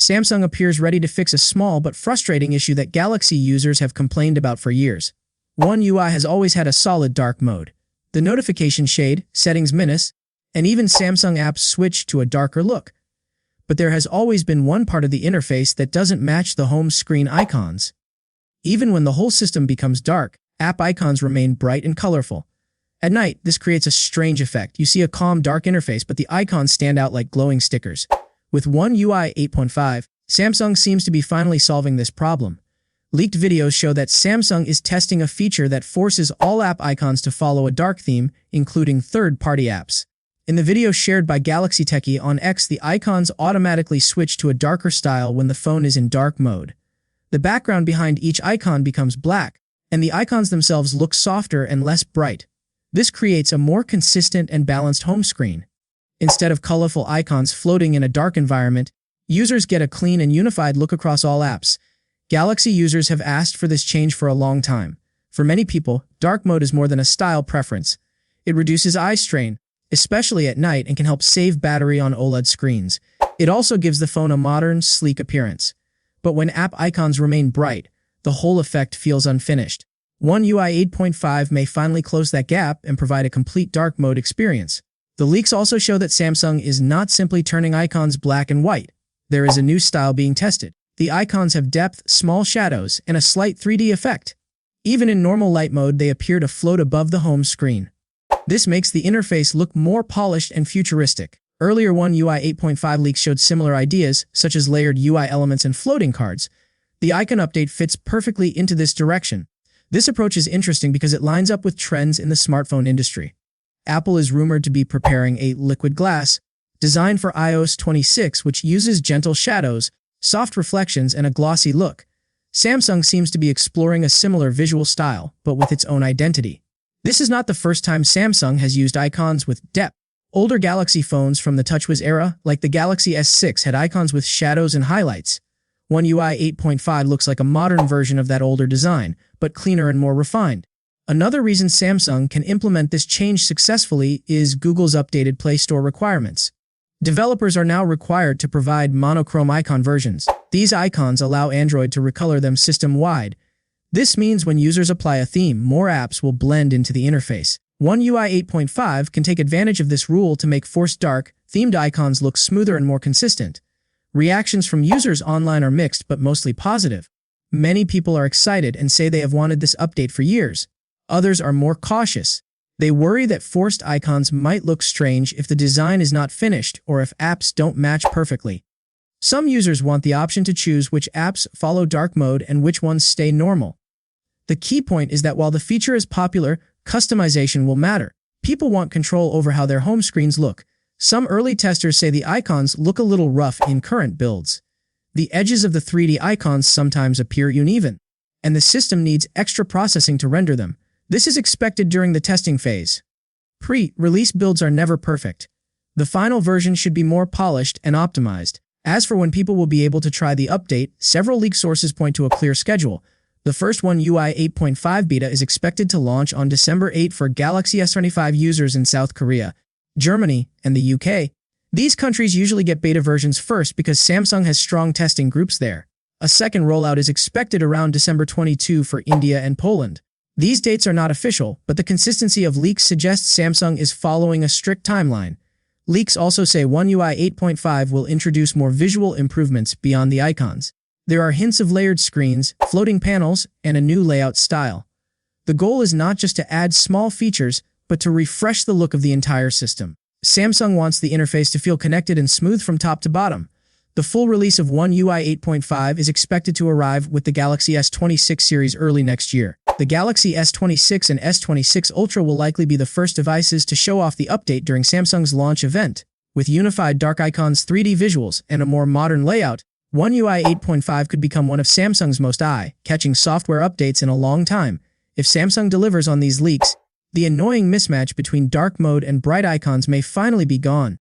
Samsung appears ready to fix a small but frustrating issue that Galaxy users have complained about for years. One UI has always had a solid dark mode. The notification shade, settings minus, and even Samsung apps switch to a darker look. But there has always been one part of the interface that doesn't match the home screen icons. Even when the whole system becomes dark, app icons remain bright and colorful. At night, this creates a strange effect. You see a calm, dark interface, but the icons stand out like glowing stickers. With One UI 8.5, Samsung seems to be finally solving this problem. Leaked videos show that Samsung is testing a feature that forces all app icons to follow a dark theme, including third-party apps. In the video shared by Galaxy Techie on X, the icons automatically switch to a darker style when the phone is in dark mode. The background behind each icon becomes black, and the icons themselves look softer and less bright. This creates a more consistent and balanced home screen. Instead of colorful icons floating in a dark environment, users get a clean and unified look across all apps. Galaxy users have asked for this change for a long time. For many people, dark mode is more than a style preference. It reduces eye strain, especially at night, and can help save battery on OLED screens. It also gives the phone a modern, sleek appearance. But when app icons remain bright, the whole effect feels unfinished. One UI 8.5 may finally close that gap and provide a complete dark mode experience. The leaks also show that Samsung is not simply turning icons black and white. There is a new style being tested. The icons have depth, small shadows, and a slight 3D effect. Even in normal light mode, they appear to float above the home screen. This makes the interface look more polished and futuristic. Earlier One UI 8.5 leaks showed similar ideas, such as layered UI elements and floating cards. The icon update fits perfectly into this direction. This approach is interesting because it lines up with trends in the smartphone industry. Apple is rumored to be preparing a liquid glass, designed for iOS 26, which uses gentle shadows, soft reflections, and a glossy look. Samsung seems to be exploring a similar visual style, but with its own identity. This is not the first time Samsung has used icons with depth. Older Galaxy phones from the TouchWiz era, like the Galaxy S6, had icons with shadows and highlights. One UI 8.5 looks like a modern version of that older design, but cleaner and more refined. Another reason Samsung can implement this change successfully is Google's updated Play Store requirements. Developers are now required to provide monochrome icon versions. These icons allow Android to recolor them system-wide. This means when users apply a theme, more apps will blend into the interface. One UI 8.5 can take advantage of this rule to make forced dark, themed icons look smoother and more consistent. Reactions from users online are mixed but mostly positive. Many people are excited and say they have wanted this update for years. Others are more cautious. They worry that forced icons might look strange if the design is not finished or if apps don't match perfectly. Some users want the option to choose which apps follow dark mode and which ones stay normal. The key point is that while the feature is popular, customization will matter. People want control over how their home screens look. Some early testers say the icons look a little rough in current builds. The edges of the 3D icons sometimes appear uneven, and the system needs extra processing to render them. This is expected during the testing phase. Pre-release builds are never perfect. The final version should be more polished and optimized. As for when people will be able to try the update, several leak sources point to a clear schedule. The first One UI 8.5 beta is expected to launch on December 8 for Galaxy S25 users in South Korea, Germany, and the UK. These countries usually get beta versions first because Samsung has strong testing groups there. A second rollout is expected around December 22 for India and Poland. These dates are not official, but the consistency of leaks suggests Samsung is following a strict timeline. Leaks also say One UI 8.5 will introduce more visual improvements beyond the icons. There are hints of layered screens, floating panels, and a new layout style. The goal is not just to add small features, but to refresh the look of the entire system. Samsung wants the interface to feel connected and smooth from top to bottom. The full release of One UI 8.5 is expected to arrive with the Galaxy S26 series early next year. The Galaxy S26 and S26 Ultra will likely be the first devices to show off the update during Samsung's launch event. With unified dark icons, 3D visuals, and a more modern layout, One UI 8.5 could become one of Samsung's most eye-catching software updates in a long time. If Samsung delivers on these leaks, the annoying mismatch between dark mode and bright icons may finally be gone.